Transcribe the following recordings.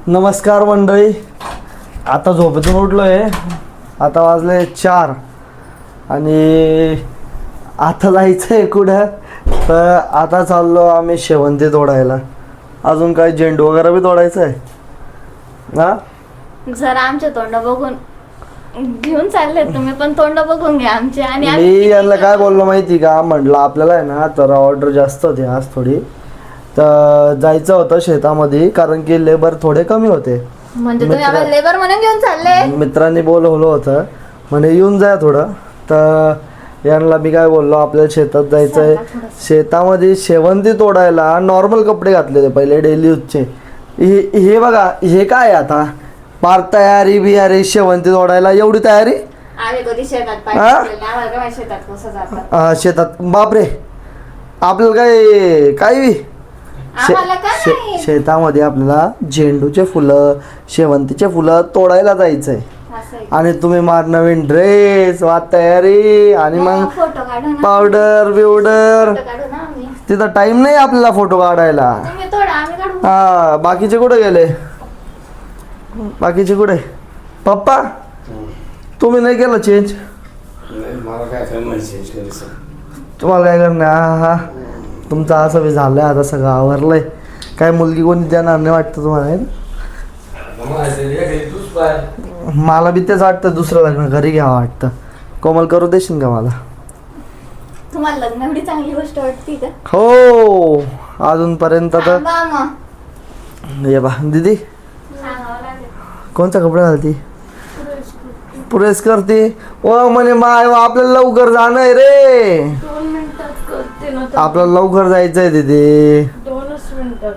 नमस्कार मंडळी. आता झोपेतून उठलो आहे. आता वाजले 4 आणि आता जायचं आहे कुठं, तर आता चाललो आम्ही शेवंती तोडायला. अजून काय झेंडू वगैरे बी तोडायचं आहे ना. जरा आमचे तोंड बघून घेऊन चालले तुम्ही, पण तोंड बघून घ्या आमचे. आणि मी यांना काय बोललो माहिती का, म्हटलं आपल्याला आहे ना तर ऑर्डर जास्त होती आज थोडी, तर जायचं होतं शेतामध्ये कारण की लेबर थोडे कमी होते. म्हणजे तुम्ही आम्हाला लेबर म्हणून घेऊन चालले. मित्रांनी बोलवलं होतं म्हणे येऊन जा थोडं, तर यांना मी काय बोललो आपल्याला शेतात जायचंय. शेतामध्ये शेवंती तोडायला नॉर्मल कपडे घातले होते पहिले डेली यूजचे. हे बघा हे काय आता पार तयारी बियारी शेवंती तोडायला एवढी तयारी. आम्ही कधी शेतात आम्हाला शेतात कसं जातात. शेतात बापरे आपल्याला काय काय आम्हाला काय नाही. शेतामध्ये आपल्याला झेंडूचे फुलं शेवंतीचे फुलं तोडायला जायचंय. आणि तुम्ही मार नवीन ड्रेस वा तयारी आणि मग फोटो काढू ना. पावडर बिवडर. फोटो काढू ना आम्ही. तिथं टाइम नाही आपल्याला फोटो काढायला. तुम्ही तोडा आम्ही काढू. हा बाकीचे कुठे गेले, बाकीचे कुठे. पप्पा तुम्ही नाही केलं चेंज. मला काय चेंज करायचं. तुम्हाला काय करणार. हा हा तुमचं असं बी झालंय आता सगळं आवरलंय. काय मुलगी कोणी देणार नाही वाटतं तुम्हाला है ना? मला बी तेच वाटतं दुसरं लग्न घरी घ्यावं वाटतं. कोमल करू देशील का मला. तुम्हाला लग्न एवढी चांगली गोष्ट वाटते का. हो अजूनपर्यंत तर सांगा मग. ये बा दीदी सांगावं लागेल. कोणता कपडा घालती पुरेस करते. ओ म्हणे माय आपल्याला लवकर जाणं आहे रे. 2 मिनिटात करते ना. आपल्याला लवकर जायचंय दीदी. 2 मिनिटात.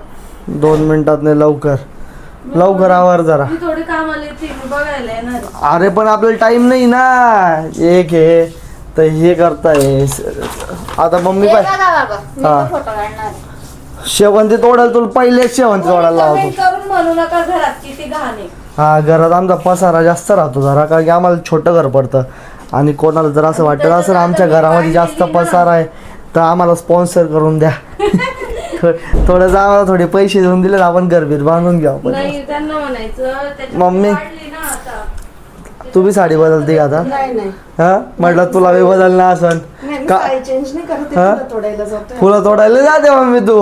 2 मिनिटात नाही लवकर लवकर आवर जरा. थोडी कामाला येते बघायला येणार. अरे पण आपल्याला टाइम नाही ना. एक हे तर हे करताय आता मम्मी पाय हा. फोटो काढणार. शेवंती तोडायला तुला पहिले शेवंती तोडायला लावतो. करून म्हणू नका घरात किती घाण आहे. हा घरात आमचा पसारा जास्त राहतो जरा, कारण की आम्हाला छोटं घर पडतं. आणि कोणाला जर असं वाटतं असेल आमच्या घरामध्ये जास्त पसारा आहे तर आम्हाला स्पॉन्सर करून द्या. थोडं आम्हाला थोडे पैसे देऊन दिले आपण घरबीर बांधून घ्या. मम्मी तू बी साडी बदलते का आता. हा म्हटलं तुला बी बदलणं असन का. फुलं तोडायला जाते मम्मी तू.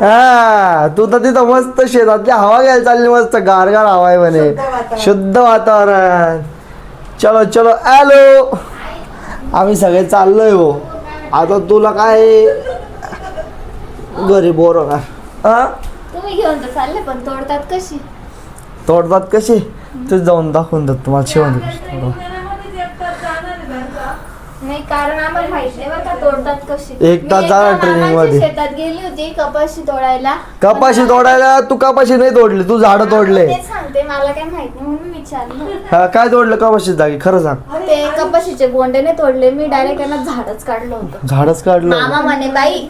हा तू तर तिथं मस्त शेतातली हवा घ्यायला चालली. मस्त गारगार हवा आहे म्हणे, शुद्ध वातावरण. चलो चलो ॲलो आम्ही सगळे चाललोय हो. आता तुला काय घरी बोर होणार. हा तुम्ही घेऊन तर चालले पण तोडतात कशी. तोडतात कशी ते जाऊन दाखवून देत तुम्हाला शेवंती. नाही कारण आम्हाला माहित नाही बरं का तोडतात कशी. 1 तास झाला ट्रेनिंग मध्ये. शेतात गेली होती कपाशी तोडायला. कपाशी तोडायला तू कपाशी नाही तोडली, तू झाडं तोडले. तेच सांगते मला काय माहित नाही म्हणून मी विचारलं. हा काय तोडलं कपाशी जागी खरं सांग. ते कपाशीचे गोंडे नाही तोडले मी, डायरेक्ट त्यांना झाडच काढलं होतं. झाडच काढलं मामा म्हणे बाई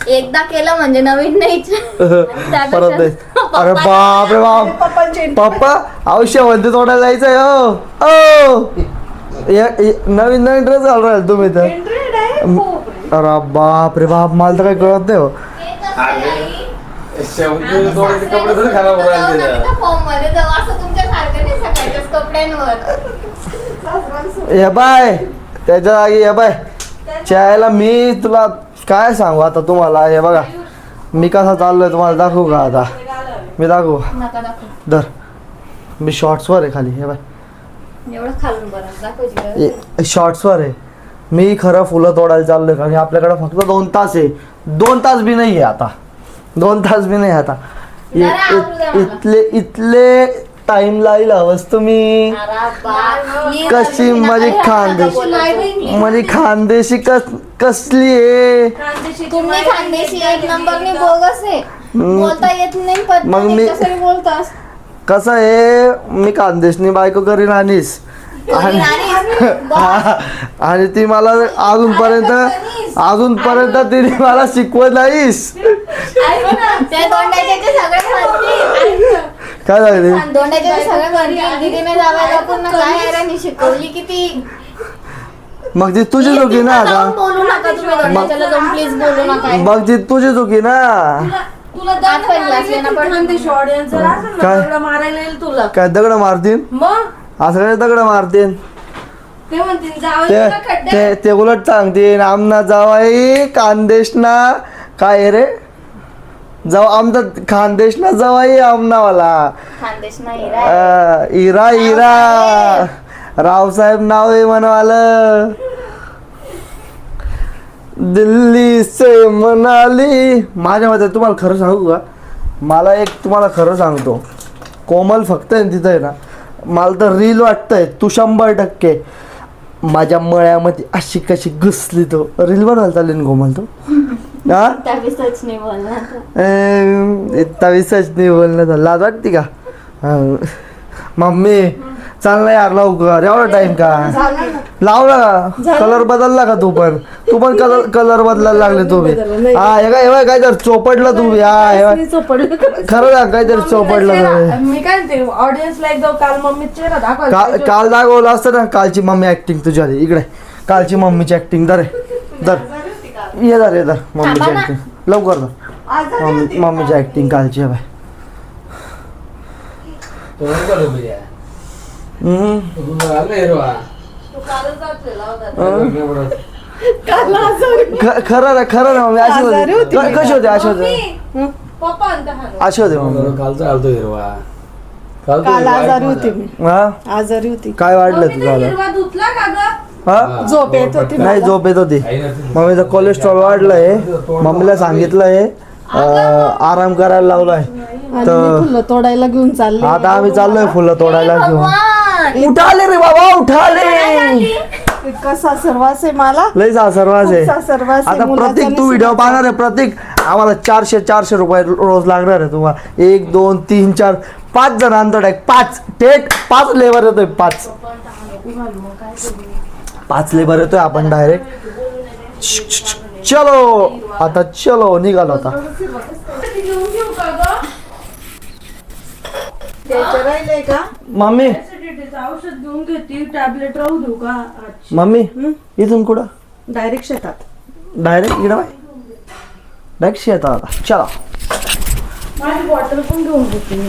एकदा केलं म्हणजे नवीन नाही. परत नाही. अरे बाप रे बाप पप्पा अहो शेवंती तोडायला जायचंय. हो नवीन नवीन ड्रेस घालून राहिले तुम्ही तर. अरे बाप रे बाप मला तर काही कळत नाही हो. कपडे थोडी खराब राहिले. हे बाय त्याच्या जागी हे बाय चायला मी तुला काय सांगू आता तुम्हाला. हे बघा मी कसा चाललोय तुम्हाला दाखवू का आता. मी दाखवू दर मी शॉर्ट्सवर आहे खाली. हे बाय शॉर्ट्सवर आहे मी. खरं फुलं तोडायला चाललोय कारण आपल्याकडे फक्त 2 तास आहे. 2 तास बी नाही आहे आता. 2 तास बी नाही आता. इथले टाइम लाईल हवंच तुम्ही. कशी माझी खानदेशी कसली आहे. तुम्ही खानदेशी 1 नंबरने बोगस आहे. बोलता येत नाही पण मग मी बोलतास. कसं आहे मी खानदेशनी बायको करीन आणीस आणि ती मला अजूनपर्यंत तिने मला शिकवत नाहीस. काय झाले शिकवली किती. मग ती तुझी चुकी ना आता. बोलू नका तुम्ही. प्लीज बोलू नका. मग ती तुझी चुकी ना. तुला आज पहिला असले ना पण. खानदेशी ऑडियन्स जर असेल ना काय? तेवढं मारायला येईल तुला. काय दगड मारतील मग असं काय दगड मारतील ते म्हणतील जावं ते तुला खड्ड्यात. ते ते उलट सांगतील आमना जावाई खानदेश ना काय रे जाऊ आमचा खानदेश ना जावाई आमनावाला खानदेश नाही रा. इरा इरा रावसाहेब नाव आहे मनवालं दिल्ली से मनाली. माझ्या मते तुम्हाला खरं सांगू का मला एक तुम्हाला खरं सांगतो कोमल फक्त आहे ना तिथं आहे ना मला तर रील वाटतंय तू 100% माझ्या मळ्यामध्ये अशी कशी घुसली तो रील बनवायला चालेल ना कोमल तो हा त्यावेळी सच नाही बोलणार. इतका विसच नाही बोलण्याचा लाज वाटते का मम्मी चालला यार लवकर एवढा टाइम का लावला का कलर बदलला का तू पण कलर बदलायला लागले तुम्ही हा हे काय काय तर चोपडलं तुम्ही हा हे मी चोपडलं. खरं ना काहीतरी चोपडलं तुम्ही मी काय ते ऑडियन्सला एकदा काल मम्मी चेहरा दाखवायला काल दाखवलं असतं ना कालची मम्मी ऍक्टिंग तुझ्या आधी इकडे कालची मम्मीची ऍक्टिंग दर ये दर मम्मीची थांबा ना. ऍक्टिंग लवकर दर मम्मीची ऍक्टिंग कालची आहे बाय तो नको करू भैया. तुला आलं हिरवा. खरं ना मम्मी अशी होती कशी होते अशी होते पप्पा आणता हा. अशी होते मम्मी कालचा आलतो हिरवा. काल आजारी होती मी हा आजारी होती काय वाढलं मम्मी तुझं ते आता हिरवा धुतला का ग? हा झोप येत होती नाही मला. झोप येत होती आई नसते. मम्मीचं कोलेस्ट्रॉल वाढलंय मम्मीला सांगितलंय आराम करायला लावलाय आणि तर मी फुलं तोडायला घेऊन चालले आता आम्ही चाललोय फुलं तोडायला घेऊन भगवान. उठाले रे बाबा उठाले इतका सासरवास आहे मला लय सासरवास आहे खूप सासरवास आहे. आता मुलाचा प्रत्येक तू आणि व्हिडिओ सुनाचा. पाहणार आहे प्रत्येक आम्हाला 400 रुपये रोज लागणार आहे तुम्हाला 1 2 3 4 5 जणांचा टॅग 5 लेबर येतोय 5 लेबर येतोय आपण डायरेक्ट चलो आता चलो निघालो आता घेऊन घेऊ का ग? द्यायचं राहिलंय का मम्मी ऍसिडिटीचं औषध घेऊन घेते टॅबलेट राहू देऊ का आज? मम्मी इथून कुठं डायरेक्ट शेतात डायरेक्ट इकडं बाय डायरेक्ट शेतात आता चला माझी बॉटल पण घेऊन घेते मी.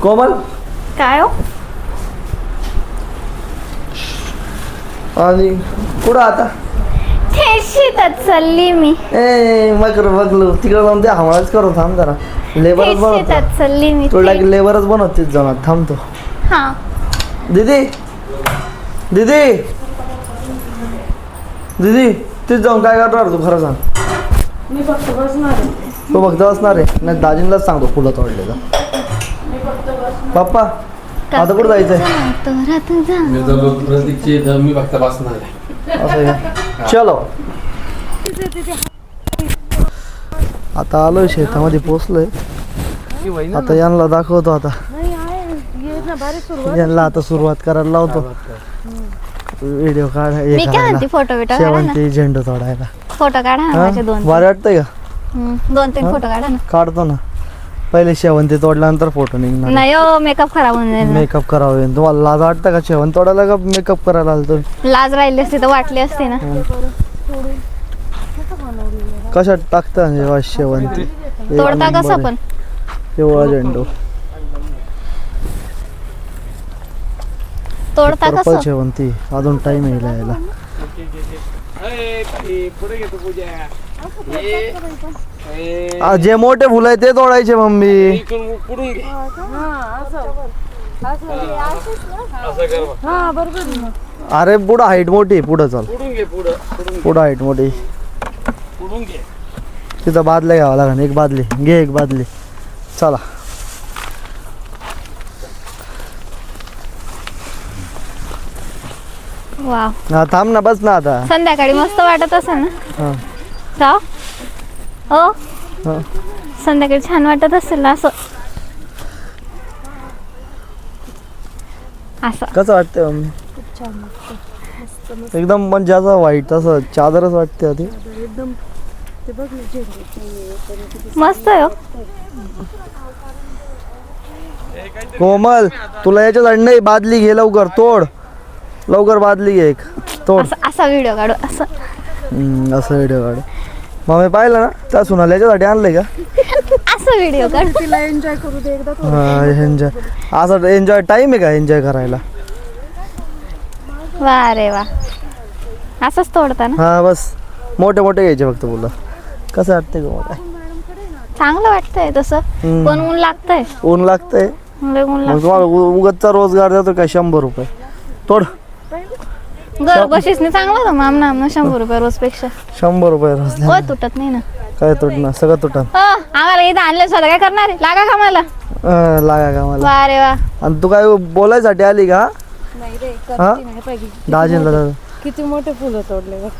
कोमल काय हो आणि कुठं आता थेट शेतात चालली मी. ए मग बघलो तिकडे जाऊन ते हवाच करू थांब जरा लेबरच थेट बनवतो शेतात चालली मी. तुला थेट. लेबरच बनवते जाणार थांबतो हा दीदी दीदी दीदी तीच जाऊन काय करणार तू खरं सांग मी फक्त बसणार आहे. तू बघता असणार आहे नाही दाजींलाच सांगतो फुलं तोडलेलं पप्पा आता कुठं जायचंय तोरा तुझा. मी जर प्रतीकची तर मी फक्त बसणार आहे. असं आहे का? चलो आता आलोय शेतामध्ये पोचलोय आता यांना दाखवतो आता यांना आता सुरुवात करायला लावतो व्हिडिओ काढ हे मी काय करायला. म्हणते फोटो बिटो काढा ना. शेवंती झेंडू तोडायला फोटो काढा ना हा? माझे 2 भारी वाटतंय का 2-3 फोटो काढा ना. काढतो ना पहिले शेवंती तोडल्यानंतर फोटो निघणार नाही हो मेकअप खराब होऊन जाईल ना. मेकअप करावं लागेल. तुम्हाला लाज वाटतं का शेवंत तोडायला का मेकअप करायला आलो तुम्ही लाज राहिली असती तर वाटली असती ना. कशात टाकता जेव्हा शेवंती तोडता कसं पण पिवळा झेंडू तोडता पर्पल कसं शेवंती अजून टाइम येईल यायला जे मोठे फुलं आहे ते तोडायचे मम्मी अरे पुढं हाईट मोठी पुढं चल पुढं हाईट मोठी तिथं बादल्या घ्यावं लागेल एक बादली घे एक बादली चला वाव हा थांब ना बस ना आता संध्याकाळी मस्त वाटत असेल ना. हा राव हो हा संध्याकाळी छान वाटत असेल ना असं असं. कसं वाटतंय मम्मी एकदम म्हणजे असं वाईट असं चादरच वाटते आधी मस्त आहे हो. कोमल तुला याच्यात नाही बादली घे लवकर तोड लवकर बादली घे एक तोड असा व्हिडिओ काढू असं. असं व्हिडिओ काढ मग मी पाहिलं ना त्या सुनाला याच्यासाठी आणलंय का असं व्हिडिओ कर. तिला एन्जॉय करू दे एकदा थोडं. हा एन्जॉय असं एन्जॉय टाइम आहे का एन्जॉय करायला वा रे वा, असंच तोडता ना. हा बस मोठे मोठे घ्यायचे फक्त बोला. कसं वाटतंय गं मला? चांगलं वाटतंय तसं, हम्म. पण ऊन लागतंय. ऊन लागतंय लय ऊन मग लागतंय. तुम्हाला उगतचा रोजगार देतो काय 100 रुपये तोड. घर बशीस नाही चांगलं होतं मामना आमना 100 रुपये रोज पेक्षा. 100 रुपये रोज हो तुटत नाही ना. काय तुटणार सगळं तुटन. आम्हाला इथं आणलं स्वतः काय करणार आहे? लागा का मला? लागा का मला? वा रे वा. आणि तू काय बोलायसाठी आली का? नाही रे, हा? करते नाही पाहिजे. दाजीला दादा किती मोठे फुलं तोडले बघ.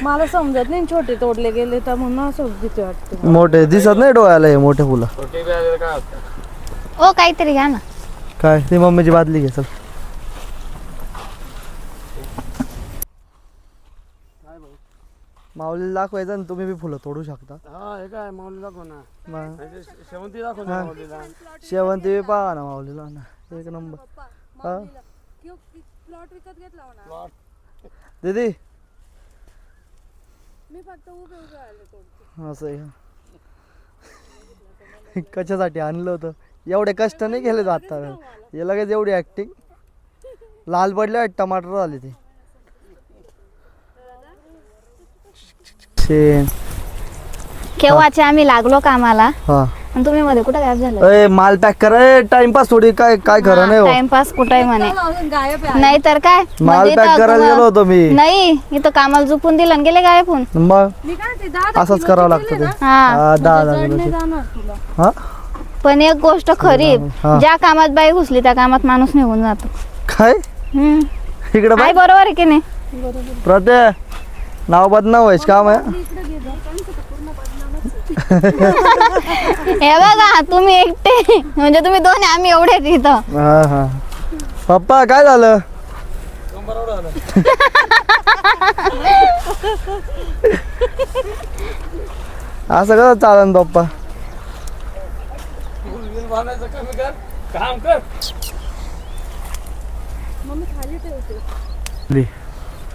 मला समजत नाही छोटे तोडले गेले तर म्हणून असं भीती वाटते. मोठे दिसत नाही डोळ्याला हे मोठे फुलं. छोटे बी आलेले काय होतं? ओ काहीतरी घ्या ना. काय ती मम्मीची बादली घे चल. माऊलीला दाखवायचं आणि तुम्ही बी फुलं तोडू शकता. हा हे काय माऊली दाखव ना. मग म्हणजे शेवंती दाखव ना माऊलीला. शेवंती बी पहा ना माऊलीला ना एक नंबर. हा प्लॉट विकत घेतला म्हणा. दीदी मी फक्त उभे उभे आले तोडते. असं आहे का? कशासाठी आणलं होतं? एवढे कष्ट नाही केले आता हे लगेच एवढी ऍक्टिंग. लाल पडले टमाटर झाले ते. शेण केव्हाचे आम्ही लागलो कामाला हा आणि तुम्ही मध्ये कुठं गायब झालं? अय माल पॅक कर टाइमपास थोडी काय काय खरं नाही हो. टाइमपास कुठे म्हणे. गायब नाही तर काय माल मध्ये पॅक तर करायला तुम्हाला- गेलो होतो मी. नाही इथं कामाला झोपून दिलं आणि गेले गायब होऊन. मग मी काय ते दादा असंच करावं लागतं ते. हा हा 10 किलोची. जाणार तुला. हा पण एक गोष्ट खरी, हा. ज्या कामात बाई घुसली त्या कामात माणूस निघून जातो. काय हम्म. इकडे आहे बाय बरोबर आहे की नाही? प्रत्ये नाव बदनाम व्हायचं काम आहे. हे बघा तुम्ही एकटे म्हणजे तुम्ही दोन आहे, आम्ही एवढेच इथं. हा हा पप्पा काय झालं? कंबर एवढं झालं. असं कसं चालन पप्पा? बिल बांधायचं कमी कर, काम कर.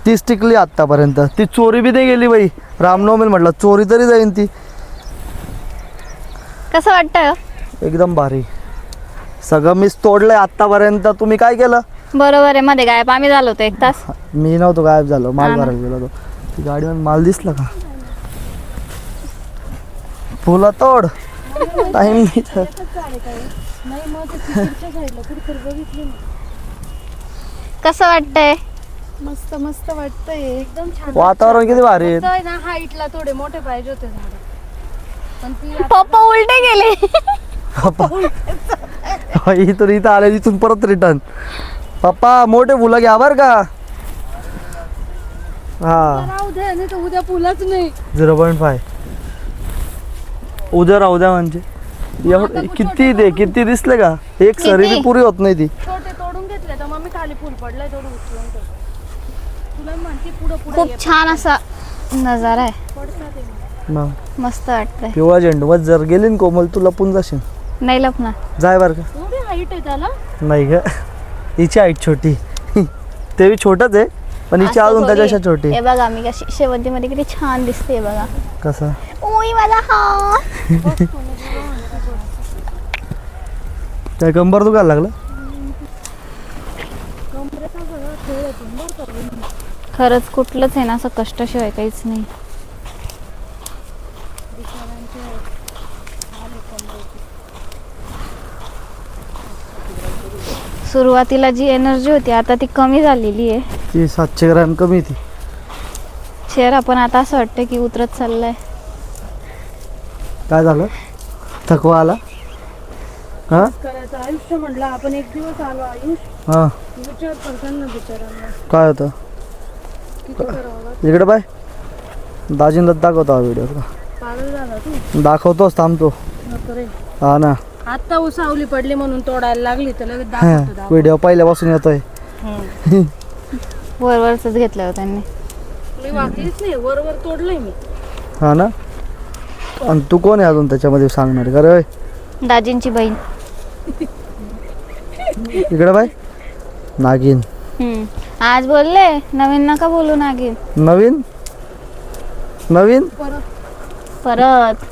तीच टिकली आतापर्यंत. ती चोरी बी नाही गेली बाई. रामनवमी म्हटलं चोरी तरी जाईन ती. कसं वाटतं? एकदम भारी. सगळं मीच तोडलंय आतापर्यंत. तुम्ही काय केलं? बरोबर आहे, मध्ये गायब आम्ही झालो होतो 1 तास. मी नव्हतो गायब झालो. माल हा ना. भरायला गेलो होतो. ती गाडीवर माल दिसला का? फुलं तोड टाइम नाही तर. नाही मग ते तिकडच्या साईडला कुठेतरी बघितलं ना. कसं वाटतंय? मस्त मस्त वाटतंय एकदम छान. वातावरण किती भारी आहे. फक्त आहे ना हाईटला थोडे मोठे पाहिजे होते झाड. पण ती पप्पा उलटे गेले. इथून इथं आले इथून परत रिटर्न. पप्पा मोठे फुलं घ्या बर का. हा राहू दे नाही तर उद्या फुलंच नाही. 0.5 उद्या राहू द्या म्हणजे एवढं किती दे किती दिसले का? एक सरी बी पुरी होत नाही ती. छोटे तोडून घेतले तर मग मी खाली फुल पडलंय थोडं उचलून ठेव. तुला म्हणते पुढं पुढं खूप छान असा नजारा आहे. पडतात ते. मग मस्त वाटतंय. पिवळा झेंडू मग जर गेली ना कोमल तू लपून जाशील. नाही लपणार. जाय बर का. एवढी हाईट आहे त्याला. नाही ग हिची हाईट छोटी. ते बी छोटच आहे पण हिची असं अजून थोडी. त्याच्यापेक्षा छोटी. हे बघा मी कशी शेवंतीमध्ये किती छान दिसते बघा. कसं ओय माझा हात. काय कंबर दुखायला लागलं? खरंच कुठलंच आहे ना असं कष्टाशिवाय काहीच नाही. सुरुवातीला जी एनर्जी होती आता ती कमी झालेली आहे. ती 700 ग्रॅम कमी ती. चेहरा पण आता असं वाटतं की उतरत चाललाय. काय झालं? थकवा आला? हा करायचं आयुष्य म्हटलं आपण एक दिवस आलो आयुष. हा विचार करताना ना बिचारांना काय होतं? किती करावं लागतं. इकडे बाय दाजींना दाखवतो हा व्हिडिओ. पागल झाला तू. दाखवतोच थांबतो. नको रे. हा ना आता उसावली पडली म्हणून तोडायला लागली तर लगेच दाखवतो दाखव. व्हिडिओ पहिल्यापासून येतोय. वरवरच घेतलं होतं त्यांनी. मी वाकलीच नाही वर तोडलंय मी. हा ना. आणि तू कोण आहे अजून त्याच्यामध्ये सांगणार का रे? दाजींची बहीण. इकडे बाय आज बोलले नवीन नका बोलू नागिन. नवीन नवीन परत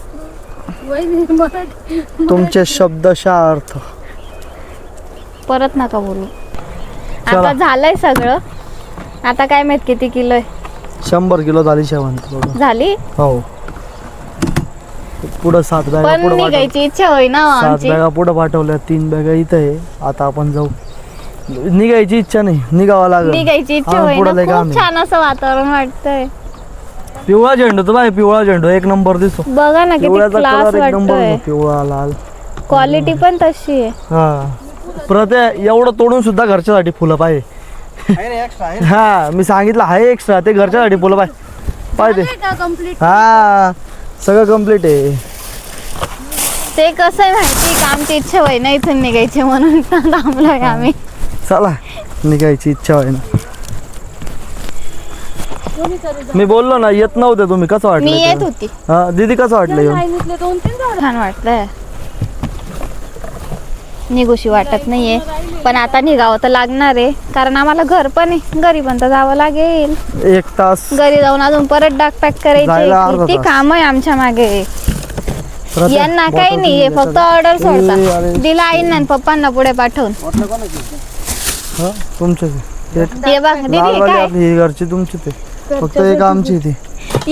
तुमचे शब्दशः अर्थ. परत नका बोलू. चला. आता झालंय सगळं. आता काय माहित किती किलो आहे. 100 किलो झाली शेवंती. झाली हो. पुढं 7 बॅगा पण पुढं निघायची इच्छा होईना हो 7 आमची. बॅगा पुढं पाठवल्या, 3 बॅगा इथं आहे. आता आपण जाऊ. निघायची इच्छा नाही, निघावं लागेल. निघायची इच्छा हा, पुढं लय होईना. काम खूप आहे. छान असं वातावरण वाटतंय. पिवळा झेंडू तो बाय, पिवळा झेंडू एक नंबर दिसतो. बघा ना किती पिवळ्याचा क्लास कलर एक नंबर वाटतोय. दिसतो, पिवळा लाल. क्वालिटी पण तशी आहे. हा प्रते एवढं तोडून सुद्धा घरच्यासाठी फुलं पाहिजे. हा मी सांगितलं आहे एक्स्ट्रा, ते घरच्यासाठी फुलं पाहिजे. हा सगळं कम्प्लीट आहे. ते कसं आहे माहिती का, आमची इच्छा होईना इथून निघायची म्हणून थांबलोय आम्ही. चला निघायची इच्छा आहे ना. मी बोललो ना येत नव्हते तुम्ही, कसं मी येत वाटलं? होती. हा दीदी कसं वाटलं येऊन? लाईनीतले 2-3 झाड छान वाटतंय. निघूशी वाटत नाहीये, पण आता निघावं तर लागणार आहे. कारण आम्हाला घर पण आहे, घरी पण तर जावं लागेल. 1 तास घरी जाऊन अजून परत डागपॅक करायची. जायला अर्धा किती तास. काम आहे आमच्या मागे. प्रते, यांना काही bottle नाहीये, तुम्ही फक्त ऑर्डर ए, अरे. सोडतात. दिला आईन आणि पप्पांना पुढे पाठवून. हा तुमचं ते. ते बघ दीदी हे लालवाली काय आपली ही घरची तुमची ते, फक्त एक आमची ती.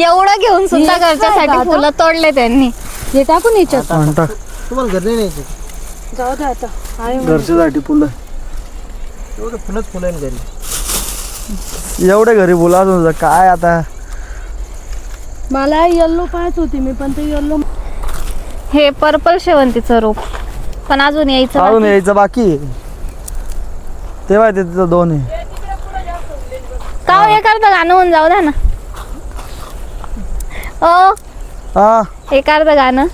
एवढं घेऊन सुद्धा घरच्यासाठी फुलं तोडले त्यांनी. हे टाकून याच्यात म्हणता तुम्हाला घर नाही न्यायचं. जाऊ दे आता. आहे घरच्यासाठी फुलं एवढं फुलं आहे घरी. एवढे घरी बोला अजून काय आता. मला येल्लो पाहत होती मी, पण ते येल्लो हे पर्पल शेवंतीचं रोप पण अजून यायचं अजून बाकी. यायचं बाकी आहे. ते माहिती तिथं 2 आहे. का हो, हे अर्ध गाणं होऊन जाऊ द्या ना. ओ हा एक अर्ध गाणं.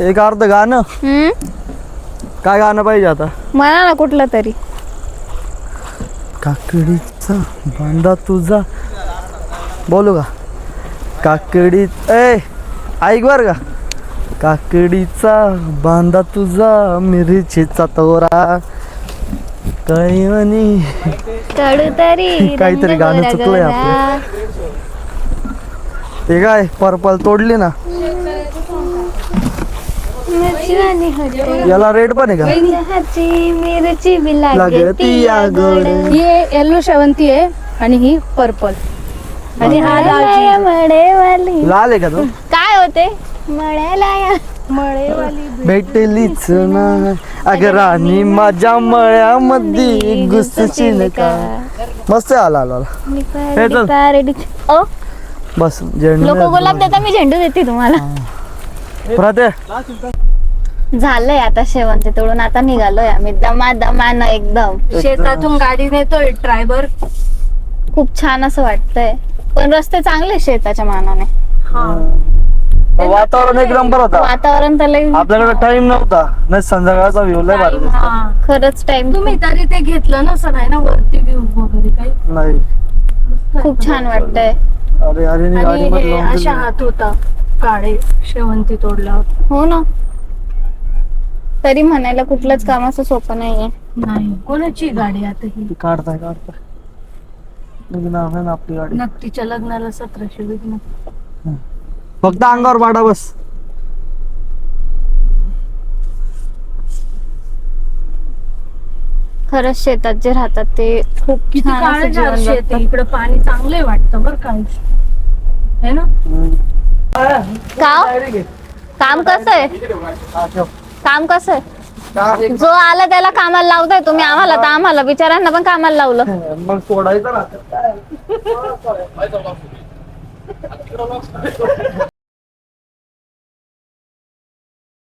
एक अर्ध गाणं. काय गाणं पाहिजे आता? म्हणा ना कुठलं तरी. काकडीचा बांधा तुझा, बोलू का? काकडी ए ऐक बर का. काकडीचा बांधा तुझा, मिरचीचा तोरा, काही म्हणी कडू तरी काहीतरी गाणं रंग चुकलंय गोरा आपलं. ते काय पर्पल तोडली ना. मिरची आणि हळद. याला रेट पण आहे का? चहाची मिरची बी लागती लागती या गोड. ही येल्लो शेवंती आहे आणि ही पर्पल आणि हा मळ्याला मळेवाली. लाल आहे का तो? काय होते मळ्याला या. मळेवाली भेटलीच ना अगं राणी माझ्या मळ्यामध्ये घुसशील का. मस्त आहे, आला आला आला. हे चल. ओ बस झेंडू लोक गुलाब देता, मी झेंडू देते तुम्हाला. प्रते झालंय आता शेवंती तोडून. आता निघालोय आम्ही दमादमान एकदम. शेतातून गाडी नेतोय ड्रायव्हर. खूप छान असं वाटतंय, पण रस्ते चांगले शेताच्या मानाने. वातावरण एक नंबर होता. वातावरण तर लय आपल्याकडे टाइम नव्हता नाही, संध्याकाळचा व्ह्यू लय भारी दिसतो. खरंच टाइम तुम्ही तरी ते घेतलं नसं नाही ना वरती व्ह्यू वगैरे काही. नाही खूप छान वाटतंय. अरे अरे नी गाडी आणि मध्ये हे लावून अशा दिली. हात होता काळे शेवंती तोडला होता. हो ना. तरी म्हणायला कुठलंच काम असं सोपं नाहीये. नाही कोणाची गाडी आता ही. ती काढताय निघणार आहे ना आपली गाडी. नक्कीच्या लग्नाला 1700 विकणं. फक्त अंगावर पाडा बस. खरंच शेतात जे राहतात ते खूप किती छान असं काळं जीवन शेत जगतात. आहे. इकडं पाणी चांगलंय वाटतं बरं का. है ना. काम कसं आहे? काम कसं आहे? जो आला त्याला कामाला लावताय तुम्ही. आम्हाला तर आम्हाला बिचाऱ्यांना पण कामाला लावलं. मग सोडायचं ना.